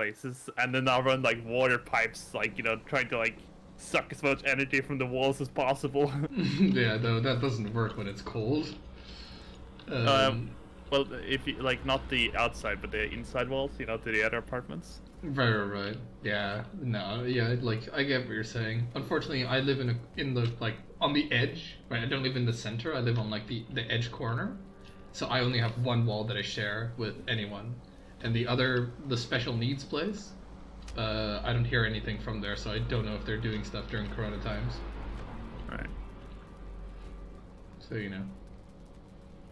places, and then I'll run like water pipes, like trying to like suck as much energy from the walls as possible. Yeah, though that doesn't work when it's cold. Um, Well, if you like not the outside, but the inside walls, to the other apartments. right. Yeah, no, yeah, like I get what you're saying. Unfortunately, I live in the like on the edge, right? I don't live in the center. I live on like the edge corner, so I only have one wall that I share with anyone, and the special needs place. I don't hear anything from there, so I don't know if they're doing stuff during Corona times. Right. So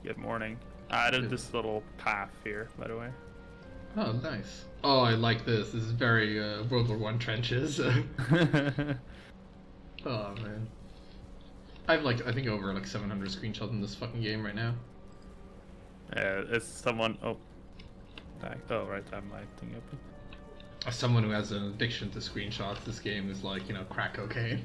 Good morning. I added this little path here, by the way. Oh, nice. Oh, I like this. This is very World War One trenches. Oh man. I have I think over 700 screenshots in this fucking game right now. Yeah, it's someone. Oh, right, I have my thing open. As someone who has an addiction to screenshots, this game is like crack cocaine.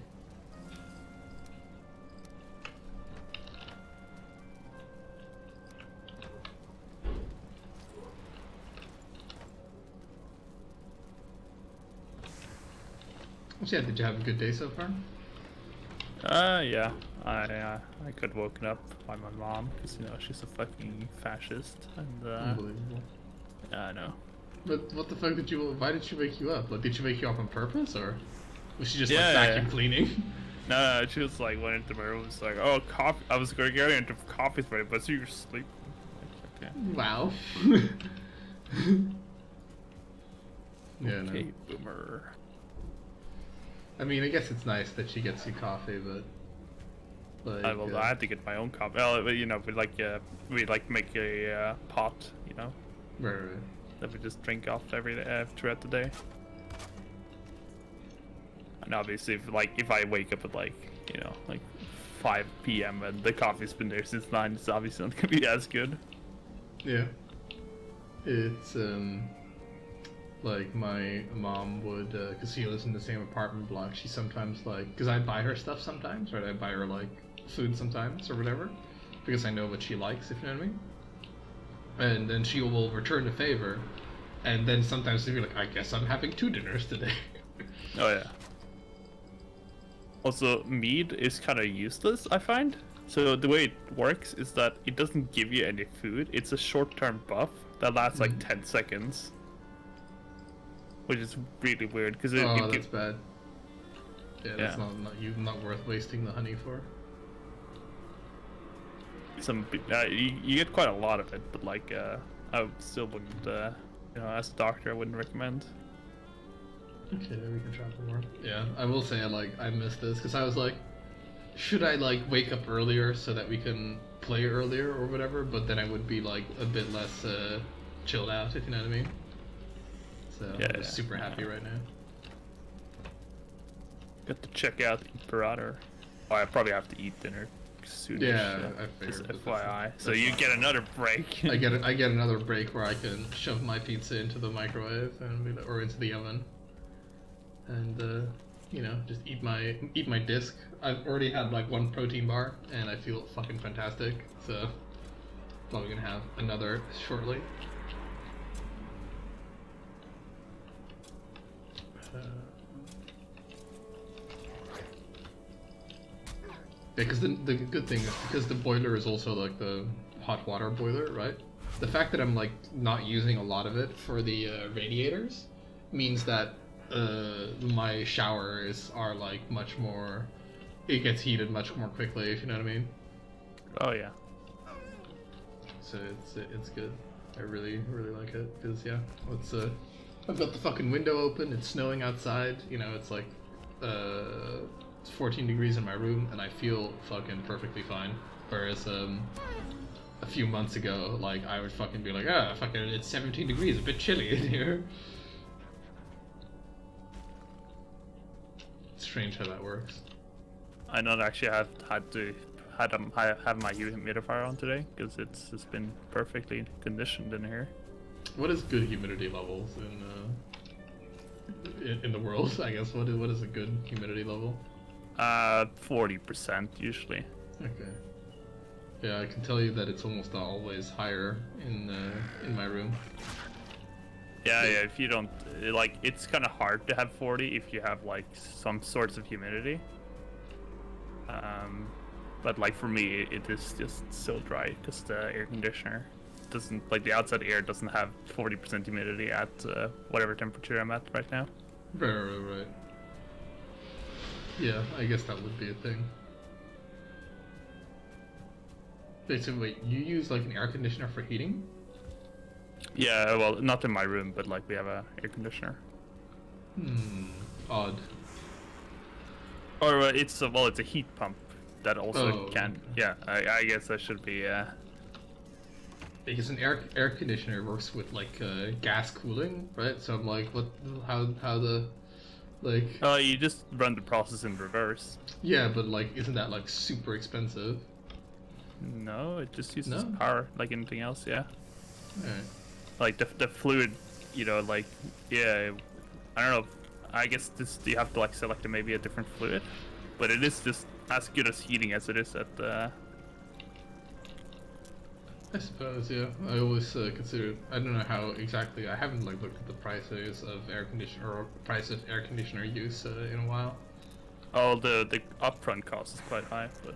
So yeah, did you have a good day so far? Yeah. I got woken up by my mom because she's a fucking fascist and Unbelievable. Yeah, I know. But what the fuck why did she wake you up? Like, did she wake you up on purpose, or was she just vacuum cleaning? No, she was like went into my room. Was like, oh, coffee. I was going to get into coffee's ready, but so you're sleeping. Like, okay. Wow. Yeah. Okay, No. boomer. I mean, I guess it's nice that she gets you coffee, but like, I had to get my own coffee. Well, we make a pot, Right. that we just drink off every day throughout the day. And obviously, if I wake up at like 5 p.m. and the coffee's been there since 9, it's obviously not gonna be as good. Yeah. It's like my mom would, because she lives in the same apartment block, she sometimes because I buy her stuff sometimes, right? I buy her food sometimes or whatever, because I know what she likes, if you know what I mean. And then she will return the favor, and then sometimes she'll be like, I guess I'm having 2 dinners today. Oh yeah. Also, mead is kind of useless, I find. So the way it works is that it doesn't give you any food. It's a short-term buff that lasts like 10 seconds. Which is really weird because that's bad. Yeah, that's not worth wasting the honey for. You get quite a lot of it, but I still wouldn't. As a doctor, I wouldn't recommend. Okay, we can try for more. Yeah, I will say I miss this because I was like, should I wake up earlier so that we can play earlier or whatever? But then I would be a bit less chilled out, if you know what I mean. So I'm just super happy right now. Got to check out the Imperator. Oh, I probably have to eat dinner soon. Yeah, I figured. Just FYI. So you get another break. I get another break where I can shove my pizza into the microwave or into the oven, and just eat my disc. I've already had 1 protein bar, and I feel fucking fantastic. So probably gonna have another shortly. Because the good thing is because the boiler is also the hot water boiler, right? The fact that I'm not using a lot of it for the radiators means that my showers are much more. It gets heated much more quickly, if you know what I mean. Oh yeah. So it's good. I really like it because I've got the fucking window open. It's snowing outside. It's it's 14 degrees in my room, and I feel fucking perfectly fine. Whereas a few months ago, I would fucking be fucking it's 17 degrees, a bit chilly in here. It's strange how that works. I not actually have my humidifier on today because it's been perfectly conditioned in here. What is good humidity levels in the world? I guess what is a good humidity level? 40% usually. Okay. Yeah, I can tell you that it's almost always higher in my room. Yeah, yeah. If you don't like, it's kind of hard to have 40 if you have like some sorts of humidity. But like for me, it is just so dry because the air conditioner doesn't, like, the outside air doesn't have 40% humidity at whatever temperature I'm at right now. Right. Yeah, I guess that would be a thing. Wait, so wait, you use like an air conditioner for heating? Yeah, well, not in my room, but like we have a air conditioner. Odd. Or it's a heat pump that also Oh. can. Yeah, I guess that should be. Because an air conditioner works with like gas cooling, right? So I'm like, what? How the, like? You just run the process in reverse. Yeah, but like, isn't that like super expensive? No, it just uses No? power like anything else. Yeah, Alright. like the fluid, like, yeah, I don't know. I guess you have to like select maybe a different fluid, but it is just as good as heating as it is at the. I suppose, yeah. I always consider. I don't know how exactly. I haven't like looked at the prices of air conditioner or price of air conditioner use in a while. Oh, the upfront cost is quite high, but.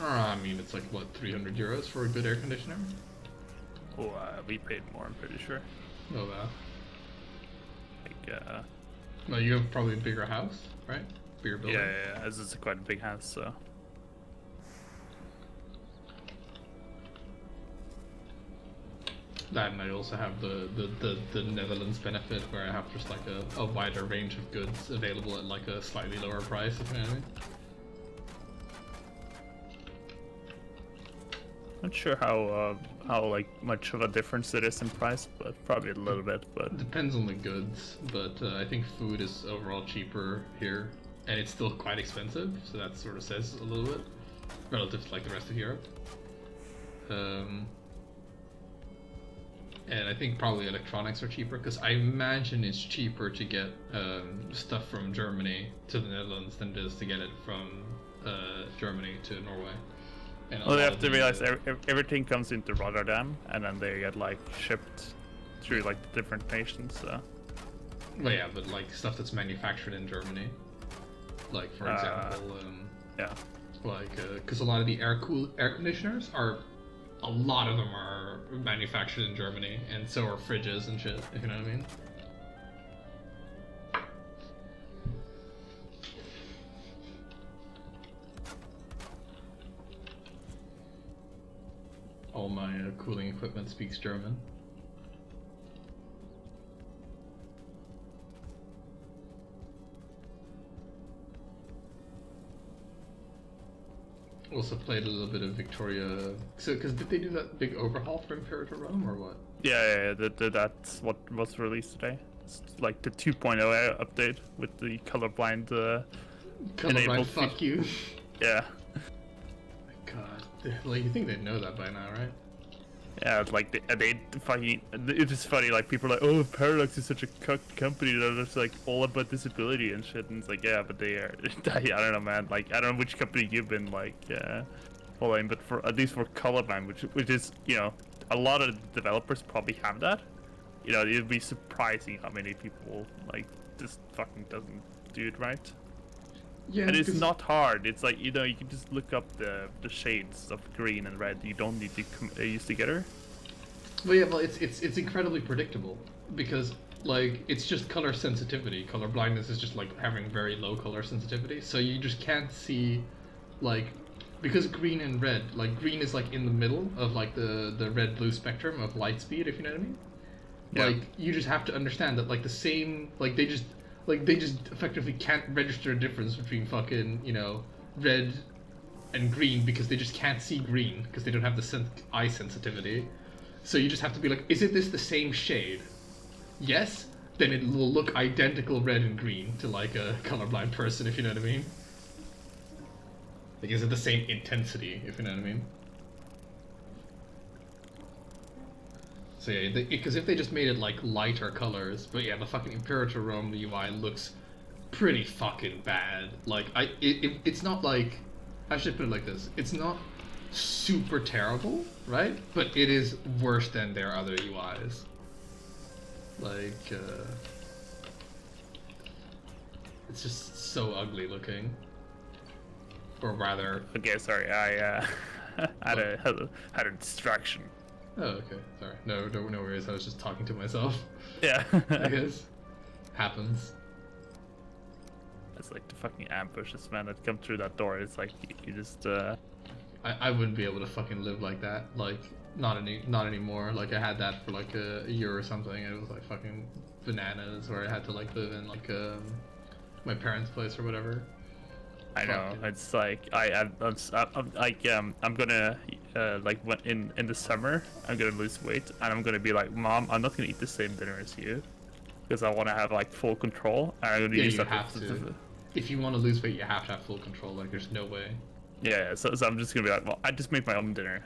I mean, it's like what, 300 euros for a good air conditioner? Oh, we paid more. I'm pretty sure. Oh wow. Like, Well, you have probably a bigger house, right? Bigger building. yeah. This is quite a big house, so. That, and I also have the Netherlands benefit where I have just like a wider range of goods available at like a slightly lower price, if you know what I mean. Not sure how like much of a difference it is in price, but probably a little bit. But Depends on the goods, but I think food is overall cheaper here, and it's still quite expensive, so that sort of says a little bit relative to like the rest of Europe. And I think probably electronics are cheaper because I imagine it's cheaper to get stuff from Germany to the Netherlands than it is to get it from Germany to Norway. And well, they have to realize everything comes into Rotterdam, and then they get like shipped through like the different nations. So. Well, yeah, but like stuff that's manufactured in Germany, like for example, yeah, like because a lot of the air conditioners are, a lot of them are manufactured in Germany, and so are fridges and shit. If you know what I mean. All my cooling equipment speaks German. Also played a little bit of Victoria. So, because did they do that big overhaul for Imperator Rome or what? Yeah. That's what was released today. It's like the 2.0 update with the colorblind. Colorblind, fuck you. Yeah. God, like you think they'd know that by now, right? Yeah, like they fucking. It's just funny. Like people are like, oh, Paradox is such a cucked company that it's like all about disability and shit. And it's like, yeah, but they are. I don't know, man. Like I don't know which company you've been like following, but for at least for colorblind, which is, a lot of developers probably have that. It'd be surprising how many people like just fucking doesn't do it right. Yeah, and it's not hard. It's like, you can just look up the shades of green and red. You don't need to use together. Well, yeah, well, it's incredibly predictable because like it's just color sensitivity. Color blindness is just like having very low color sensitivity, so you just can't see, like, because green and red, like green is like in the middle of like the red blue spectrum of light speed, if you know what I mean. Yeah. Like you just have to understand that like the same, like they just effectively can't register a difference between fucking, red and green because they just can't see green because they don't have the eye sensitivity. So you just have to be like, is it this the same shade? Yes, then it will look identical red and green to like a colorblind person, if you know what I mean. Like, is it the same intensity, if you know what I mean? So yeah, because if they just made it like lighter colors, but yeah, the fucking Imperator Rome UI looks pretty fucking bad. Like it's not like, I should put it like this: it's not super terrible, right? But it is worse than their other UIs. Like, it's just so ugly looking. Or rather... Okay, sorry, I had a distraction. Oh, okay. Sorry. No worries. I was just talking to myself. Yeah. I guess. Happens. It's like the fucking ambushes, man, that come through that door. It's like you just I wouldn't be able to fucking live like that. Like, not anymore. Like, I had that for like a year or something, and it was like fucking bananas, where I had to like live in like my parents' place or whatever. I know. Fucking... It's like I'm like I'm gonna like when in the summer I'm gonna lose weight, and I'm gonna be like, Mom, I'm not gonna eat the same dinner as you because I want to have like full control, and I'm gonna use you that have to. If you want to lose weight, you have to have full control. Like, there's no way. Yeah, so I'm just gonna be like, well, I just make my own dinner.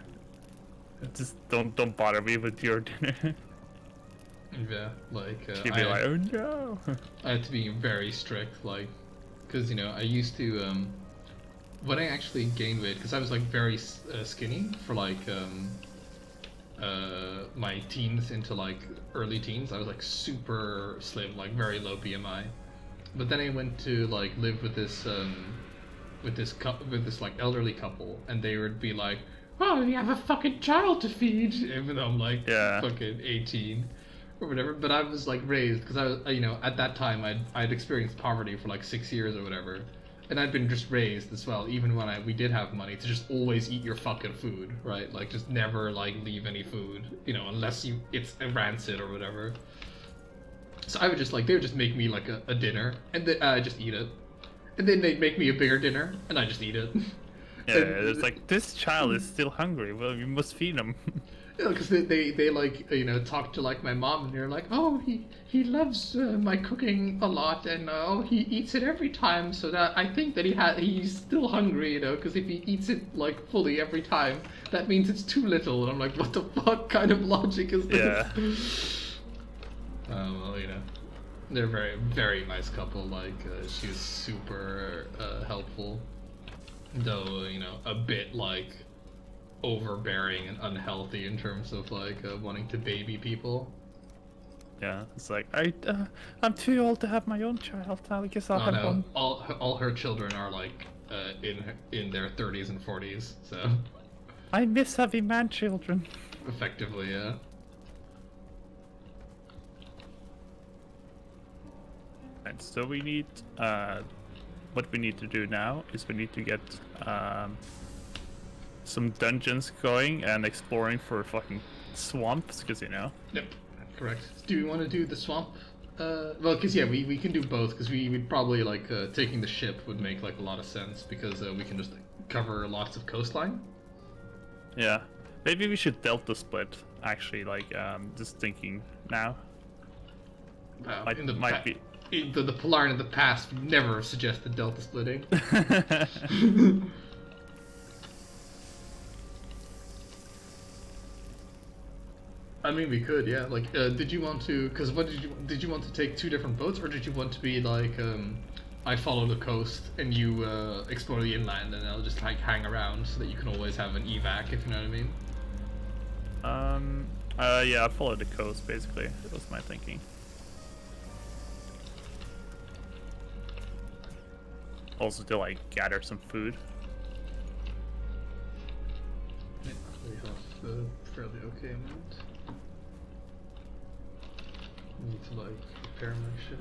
Just don't bother me with your dinner. Yeah, like She'd be like, oh no. I had to be very strict, like, because you know I used to when I actually gained weight, because I was like very skinny for like my teens into like early teens. I was like super slim, like very low BMI. But then I went to like live with this like elderly couple, and they would be like, "Oh, you have a fucking child to feed," even though I'm like fucking 18 or whatever. But I was like raised because I was, you know, at that time I'd experienced poverty for like 6 years or whatever, and I'd been just raised as well, even when we did have money, to just always eat your fucking food, right? Like, just never like leave any food, you know, unless it's rancid or whatever. So I would just like, they would just make me like a dinner, and then I just eat it. And then they'd make me a bigger dinner, and I just eat it. Yeah, it's like, this child is still hungry. Well, you must feed him. You know, because they like, you know, talk to like my mom, and they're like, oh, he loves my cooking a lot, and oh, he eats it every time, so that I think that he's still hungry, you know, because if he eats it like fully every time, that means it's too little. And I'm like, what the fuck kind of logic is this? Yeah. Well, you know, they're very, very nice couple. Like, she was super helpful, though, you know, a bit like overbearing and unhealthy in terms of like wanting to baby people. Yeah, it's like, I'm too old to have my own child. I guess I'll have one. All her children are like in their 30s and 40s, so I miss having man children. effectively, yeah. And so we need, what we need to do now is we need to get some dungeons going and exploring for fucking swamps, because, you know. Yep, correct. Do we want to do the swamp? Well, because yeah, we can do both, because we would probably like taking the ship would make like a lot of sense, because we can just cover lots of coastline. Yeah, maybe we should delta split, actually, like just thinking now. Might be. The Polarn in the past would never suggested delta splitting. I mean, we could, yeah. Like, did you want to? Because what did you want to take two different boats, or did you want to be like, I follow the coast and you explore the inland, and I'll just like hang around so that you can always have an evac, if you know what I mean? Yeah, I follow the coast basically. That was my thinking. Also to like gather some food. Yeah, we have a fairly okay amount. Need to like prepare my shit.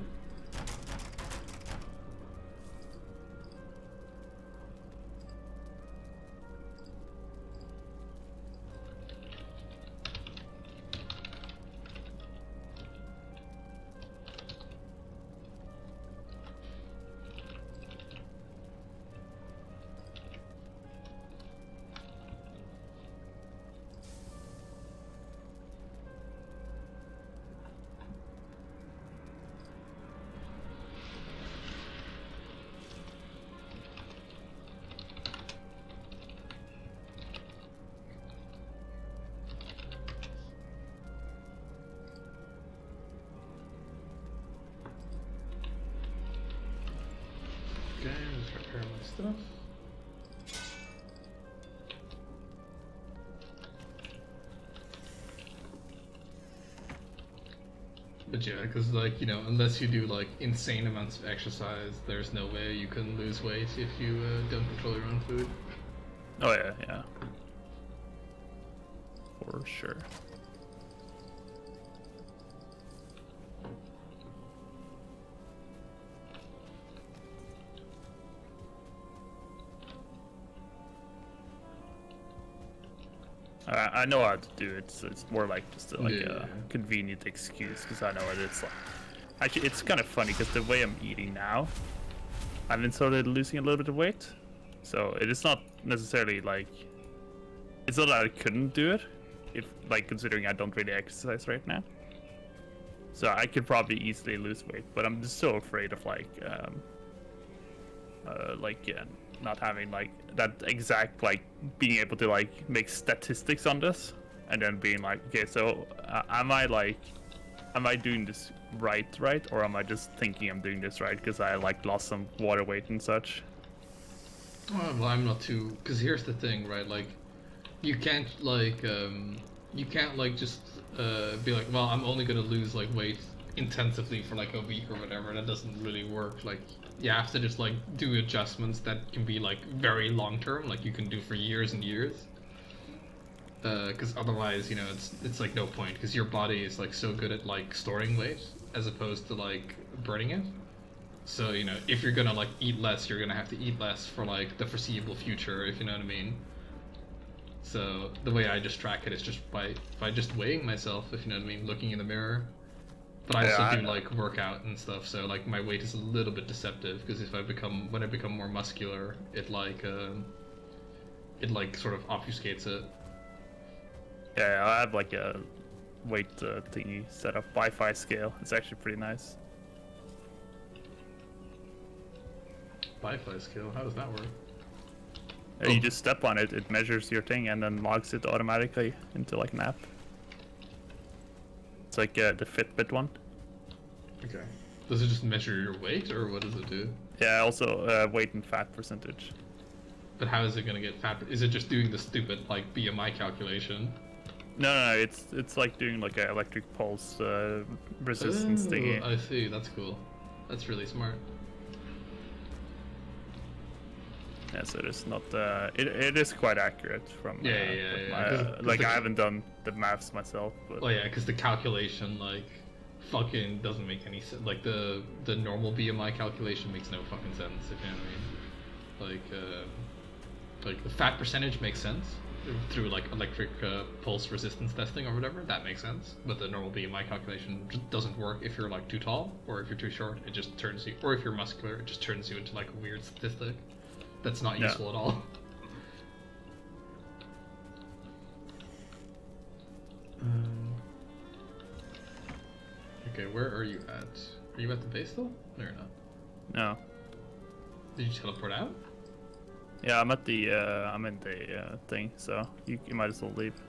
Okay, let's prepare my stuff. But yeah, because like unless you do like insane amounts of exercise, there's no way you can lose weight if you don't control your own food. Oh yeah, yeah. For sure. I know how to do it, so it's more like just a convenient excuse because I know what it's like. Actually, it's kind of funny because the way I'm eating now, I've been sort of losing a little bit of weight, so it is not necessarily like it's not that I couldn't do it, if like considering I don't really exercise right now. So I could probably easily lose weight, but I'm just so afraid of not having like that exact like being able to like make statistics on this and then being like, okay, so am I doing this right, or am I just thinking I'm doing this right because I like lost some water weight and such? Well, I'm not too, because here's the thing, right? Like, you can't just be like, well, I'm only gonna lose like weight intensively for like a week or whatever. That doesn't really work. Like, you have to just like do adjustments that can be like very long term, like you can do for years and years. Because otherwise, it's like no point, because your body is like so good at like storing weight as opposed to like burning it. So if you're gonna like eat less, you're gonna have to eat less for like the foreseeable future, if you know what I mean. So the way I just track it is just by just weighing myself, if you know what I mean, looking in the mirror. But I also do like workout and stuff, so like my weight is a little bit deceptive because when I become more muscular, it like sort of obfuscates it. Yeah, I have like a weight thingy set up, Wi-Fi scale. It's actually pretty nice. Wi-Fi scale? How does that work? You just step on it, it measures your thing and then logs it automatically into like an app. It's like the Fitbit one. Okay. Does it just measure your weight, or what does it do? Yeah, also weight and fat percentage. But how is it gonna get fat? Is it just doing the stupid like BMI calculation? No, it's like doing like an electric pulse resistance thingy. I see. That's cool. That's really smart. Yeah, so it's not. It is quite accurate from. Like I haven't done the maths myself, but. Oh yeah, because the calculation like fucking doesn't make any sense. Like the normal BMI calculation makes no fucking sense. If you know what I mean. Like the fat percentage makes sense through like electric pulse resistance testing or whatever. That makes sense. But the normal BMI calculation just doesn't work if you're like too tall, or if you're too short. It just turns you, or if you're muscular, it just turns you into like a weird statistic. That's not useful at all. Okay, where are you at? Are you at the base still? No, you're not. No. Did you teleport out? Yeah, I'm at the I'm in the thing, so you might as well leave.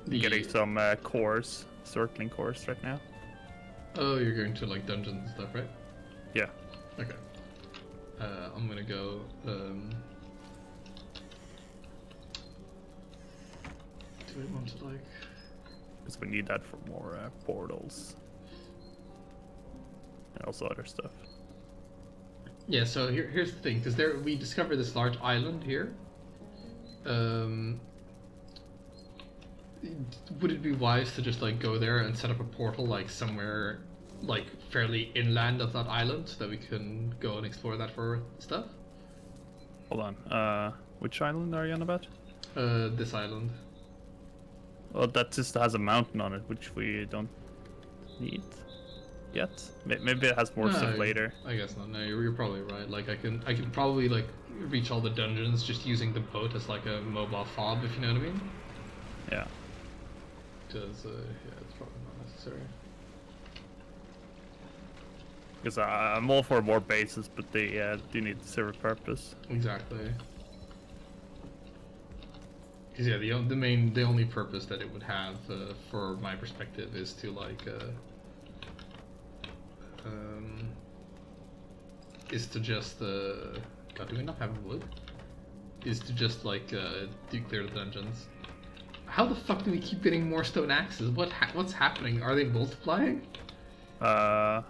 I'm getting some cores, circling cores right now. Oh, you're going to like dungeons and stuff, right? Yeah. Okay. I'm gonna go. Do I want to like? Because we need that for more portals and also other stuff. Yeah. So here's the thing, because we discovered this large island here. Would it be wise to just like go there and set up a portal like somewhere like fairly inland of that island so that we can go and explore that for stuff? Hold on. Which island are you on about? This island. Well, that just has a mountain on it, which we don't need yet. Maybe it has more stuff later. I guess not. No, you're probably right. Like I can probably like reach all the dungeons just using the boat as like a mobile fob, if you know what I mean. Yeah. Because yeah, it's probably not necessary. Because I'm all for more bases, but they do need to serve a purpose. Exactly. Because yeah, the only purpose that it would have, for my perspective, is to like, is to just God, do we not have wood? Is to just like clear the dungeons. How the fuck do we keep getting more stone axes? What's happening? Are they multiplying? I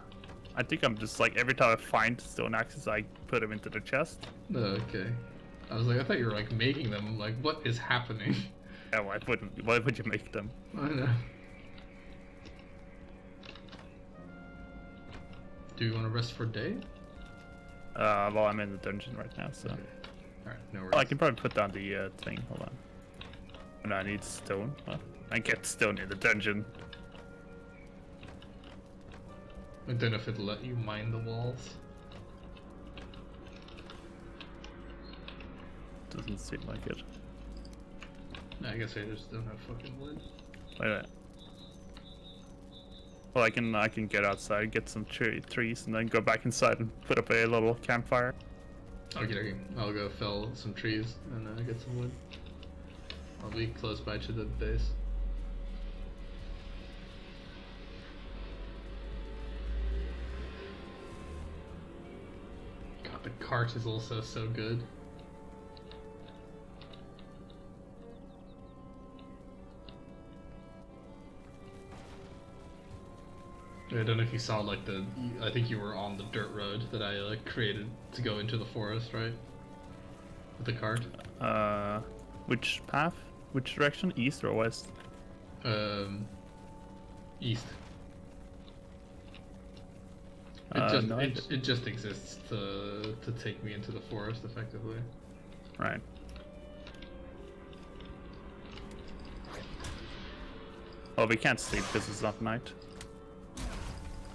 think I'm just like every time I find stone axes, I put them into the chest. Okay. I was like, I thought you were like making them. Like, what is happening? Yeah, why would you make them? I know. Do you want to rest for a day? Well, I'm in the dungeon right now, so. Okay. Alright, no worries. Oh, I can probably put down the thing. Hold on. And I need stone. Well, I get stone in the dungeon. I don't know if it'll let you mine the walls. Doesn't seem like it. No, I guess I just don't have fucking wood. Wait. Well, I can get outside, get some trees, and then go back inside and put up a little campfire. Okay, I'll go fell some trees and get some wood. I'll be close by to the base. God, the cart is also so good. I don't know if you saw like I think you were on the dirt road that I like created to go into the forest, right? With the cart. Which path? Which direction? East or west? East. It just exists to take me into the forest effectively. Right. Oh, we can't sleep because it's not night.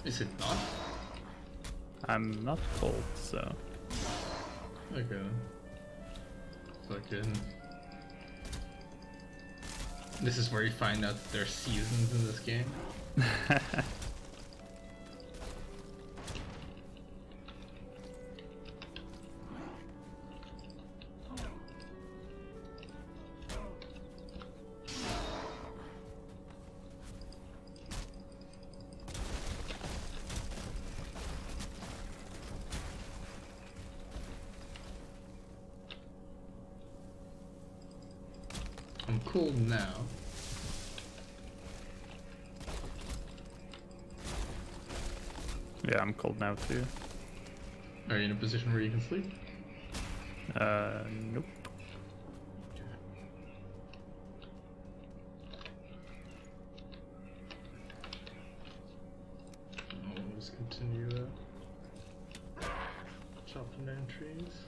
Is it not? I'm not cold, so. Okay. Fucking. This is where you find out that there's seasons in this game. I'm cold now. Yeah, I'm cold now too. Are you in a position where you can sleep? Nope. I'll just continue chopping down trees.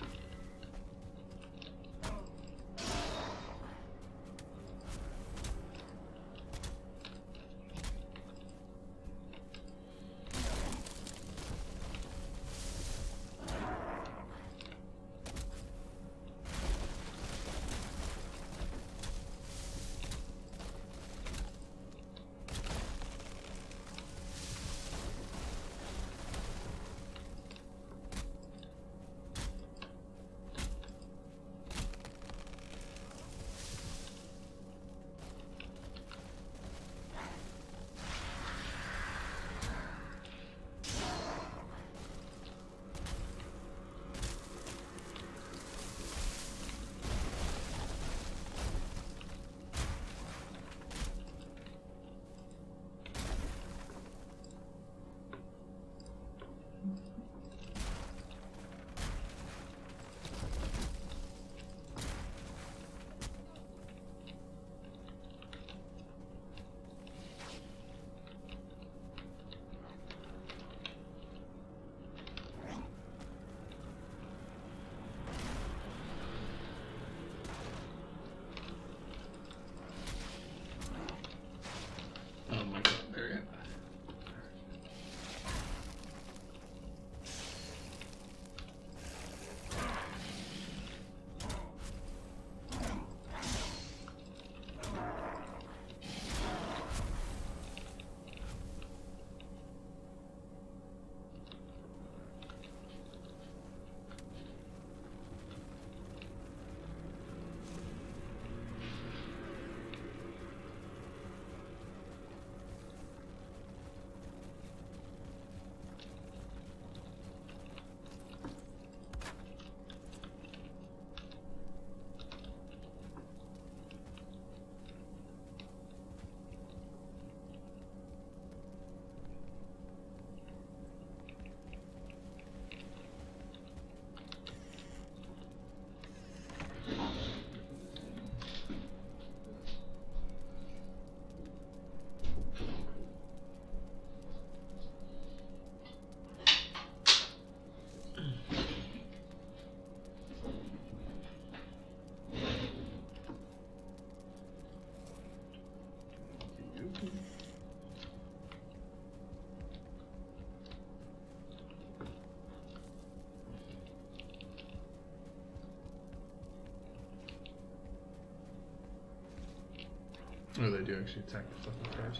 Oh, they do actually attack the fucking card.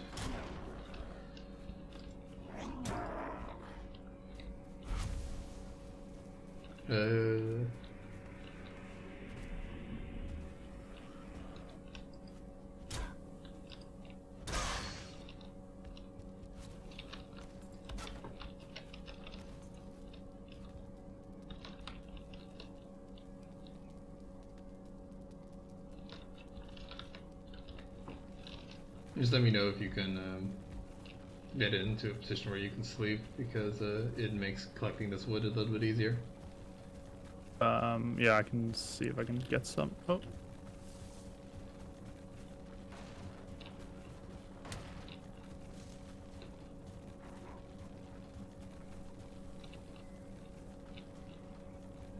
Just let me know if you can get into a position where you can sleep, because it makes collecting this wood a little bit easier. Yeah, I can see if I can get some. Oh.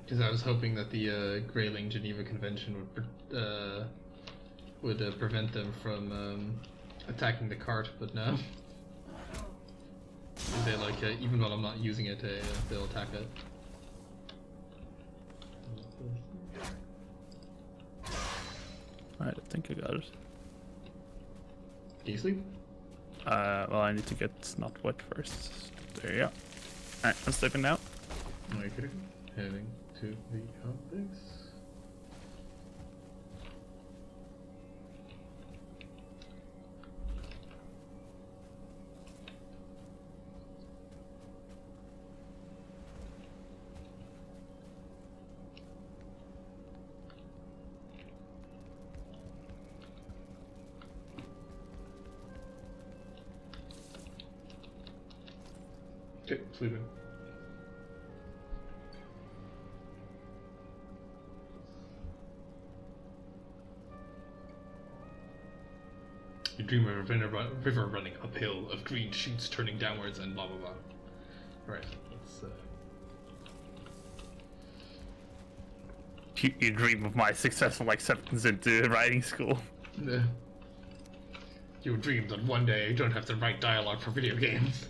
Because I was hoping that the Greyling Geneva Convention would prevent them from attacking the cart, but no. They like even while I'm not using it, they'll attack it. I think I got it. Can you sleep? Well, I need to get not wet first. There you go. Alright, I'm sleeping now. Okay, heading to the complex. Okay, sleeping. You dream of a river running uphill, of green shoots turning downwards, and blah blah blah. Right, let's You dream of my successful acceptance into writing school. You dream that one day you don't have to write dialogue for video games.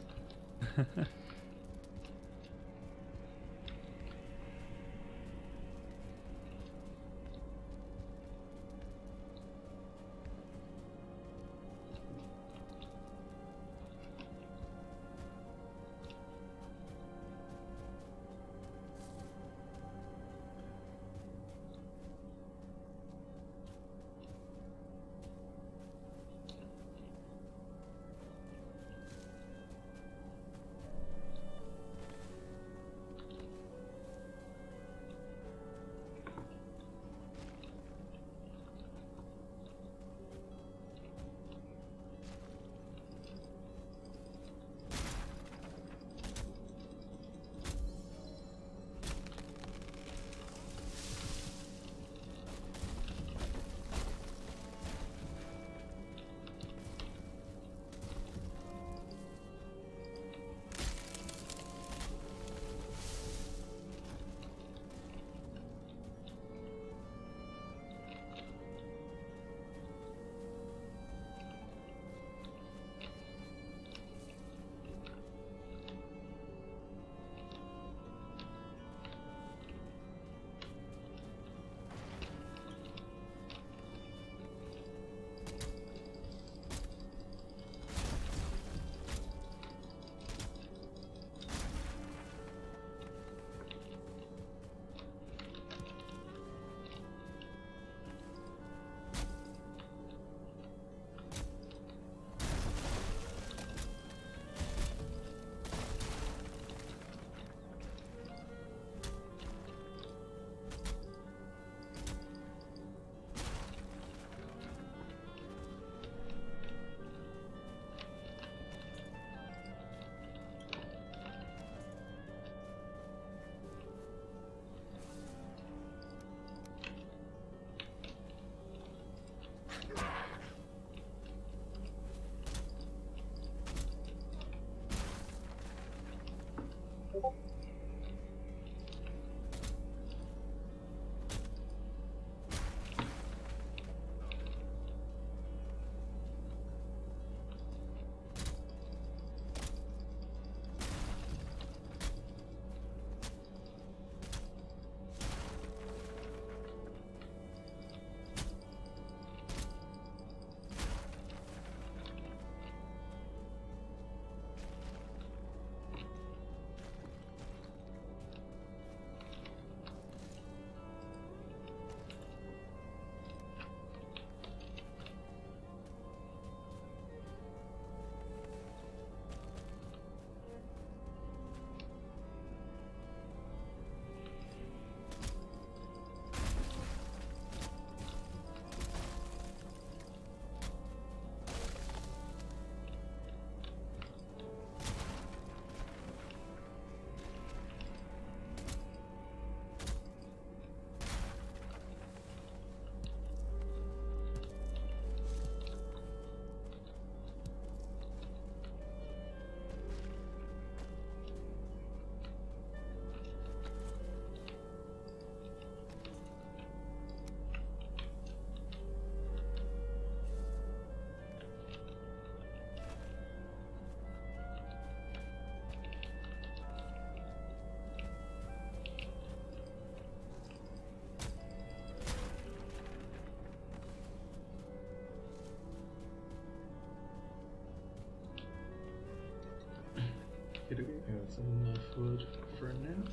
That's enough wood for now.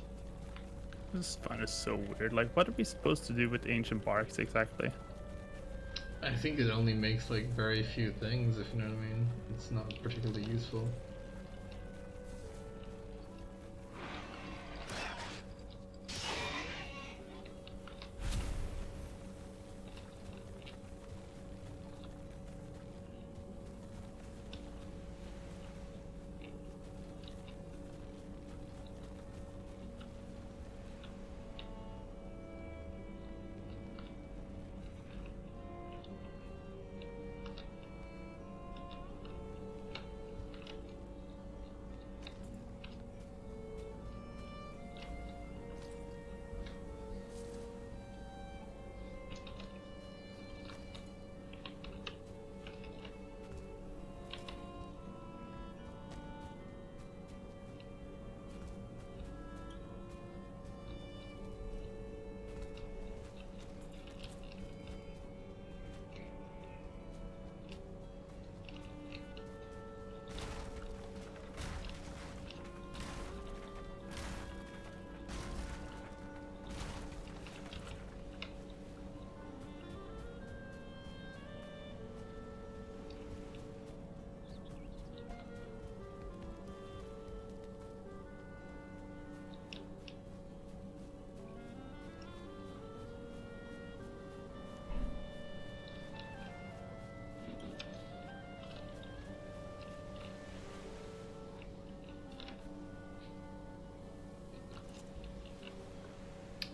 This find is so weird. Like, what are we supposed to do with ancient barks exactly? I think it only makes like very few things, if you know what I mean. It's not particularly useful.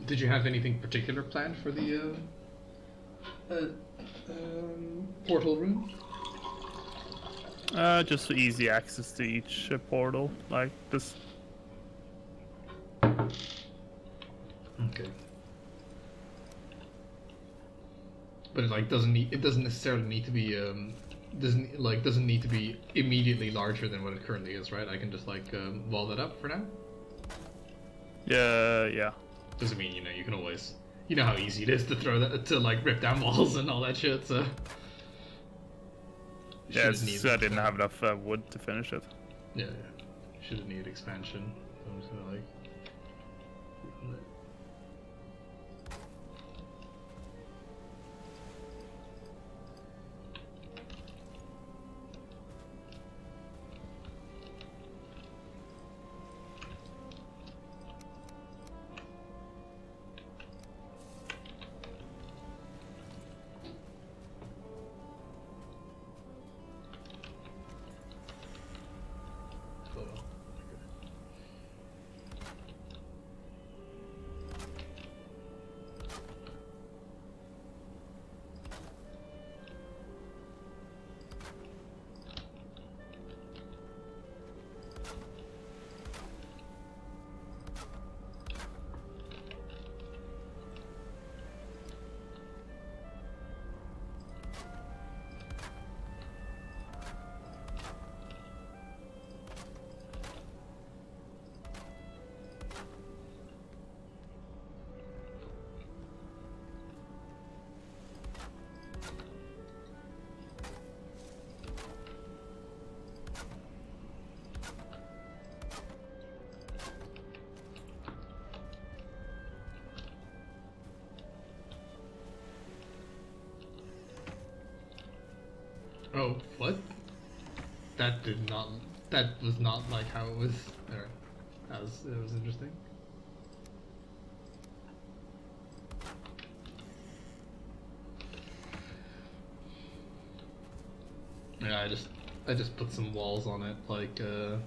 Did you have anything particular planned for the portal room? Just for easy access to each portal, like this. Okay. But it like it doesn't necessarily need to be doesn't need to be immediately larger than what it currently is, right? I can just like wall that up for now. Yeah. Doesn't mean, you know, you can always, you know how easy it is to throw that, to like rip down walls and all that shit, so. Yeah, I didn't have enough wood to finish it. Yeah. Shouldn't need expansion. I'm just gonna like. Oh, what? That was not like how it was. Alright. It was interesting. Yeah, I just put some walls on it, like, and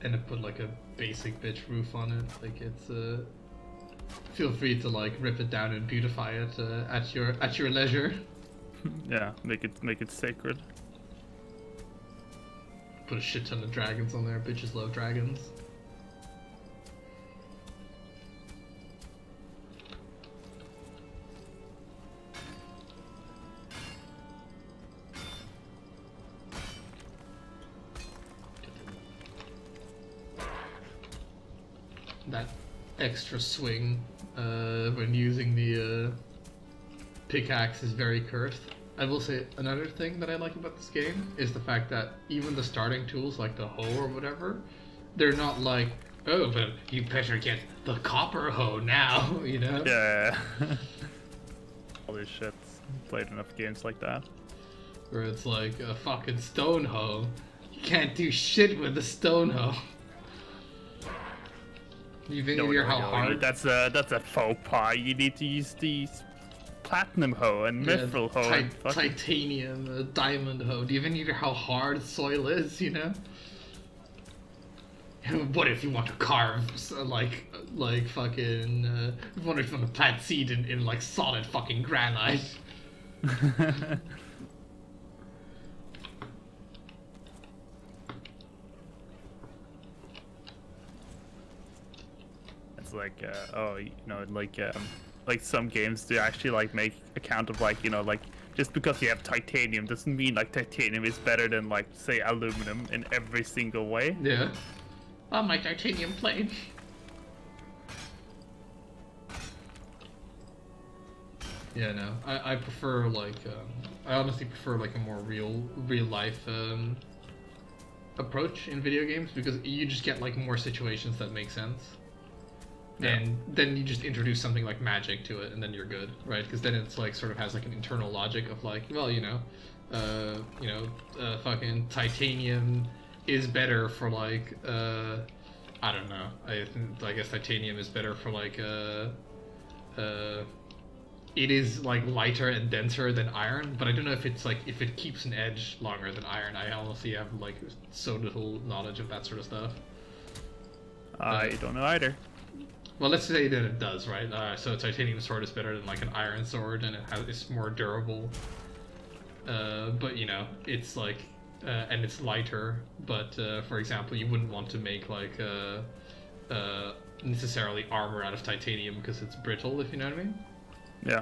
I put like a basic bitch roof on it. Like it's, feel free to like rip it down and beautify it at your leisure. Yeah, make it sacred. Put a shit ton of dragons on there. Bitches love dragons. That extra swing when using the pickaxe is very cursed. I will say another thing that I like about this game is the fact that even the starting tools like the hoe or whatever, they're not like, oh, but you better get the copper hoe now, you know? Yeah. Holy shit. Played enough games like that. Where it's like a fucking stone hoe. You can't do shit with a stone hoe. You think No, how hard? That's a faux pas. You need to use these platinum hoe and mithril hoe and fucking... titanium, diamond hoe. Do you even hear how hard soil is, you know? What if you want to carve, like fucking, what if you want to plant seed in like solid fucking granite? It's like, like some games do actually like make account of like, like just because you have titanium doesn't mean like titanium is better than like say aluminum in every single way. Yeah. Oh, my titanium plate. Yeah, no. I prefer like I honestly prefer like a more real life approach in video games because you just get like more situations that make sense. Yeah. And then you just introduce something like magic to it, and then you're good, right? Because then it's like sort of has like an internal logic of like, well, fucking titanium is better for like I don't know. I guess titanium is better for like it is like lighter and denser than iron, but I don't know if it's like if it keeps an edge longer than iron. I honestly have like so little knowledge of that sort of stuff. I don't know either. Well, let's say that it does, right? So a titanium sword is better than like an iron sword, and it's more durable. But it's like, and it's lighter. But for example, you wouldn't want to make like necessarily armor out of titanium because it's brittle, if you know what I mean. Yeah.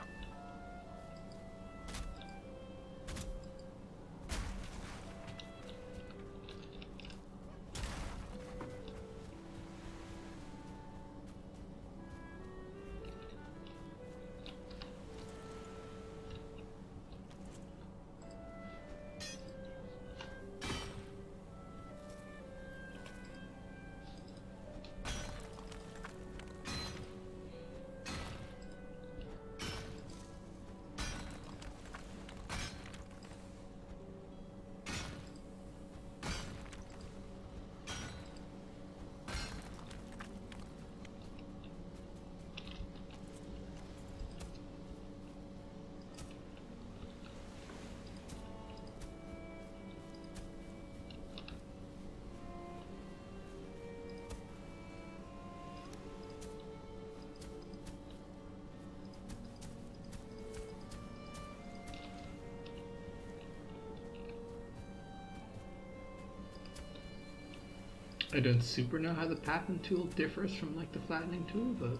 I don't super know how the pattern tool differs from like the flattening tool, but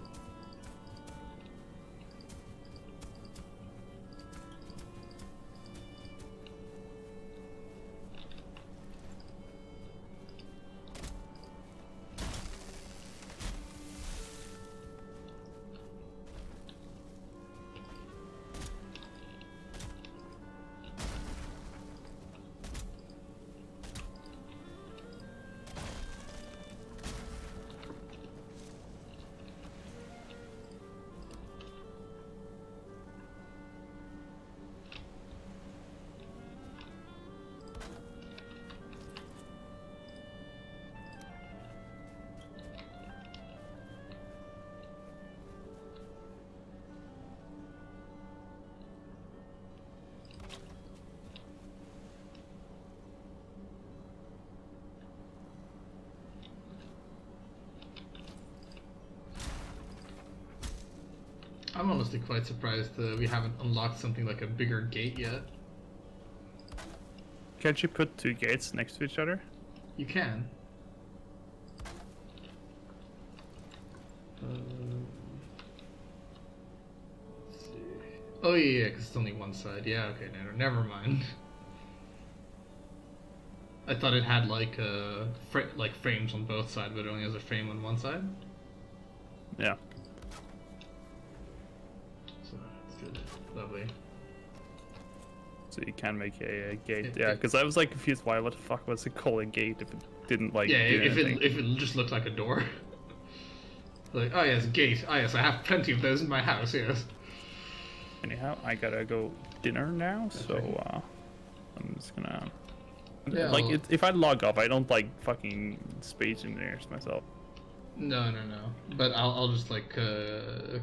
I'm honestly quite surprised we haven't unlocked something like a bigger gate yet. Can't you put two gates next to each other? You can. Let's see. Oh yeah, because it's only one side. Yeah, okay, never mind. I thought it had like frames on both sides, but it only has a frame on one side. Yeah. So that's good. Lovely. So you can make a gate. Yeah, because I was like confused why what the fuck was it called a gate if it didn't like. Yeah, do if anything. it just looked like a door. Like, oh yes, gate. Oh yes, I have plenty of those in my house. Yes. Anyhow, I gotta go dinner now, so I'm just gonna. Yeah, like, well- if I log off, I don't like fucking space engineers myself. No. But I'll just like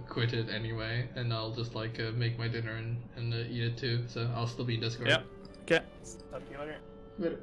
quit it anyway, and I'll just like make my dinner and eat it too. So I'll still be in Discord. Yeah. Okay. Talk to you later. Later.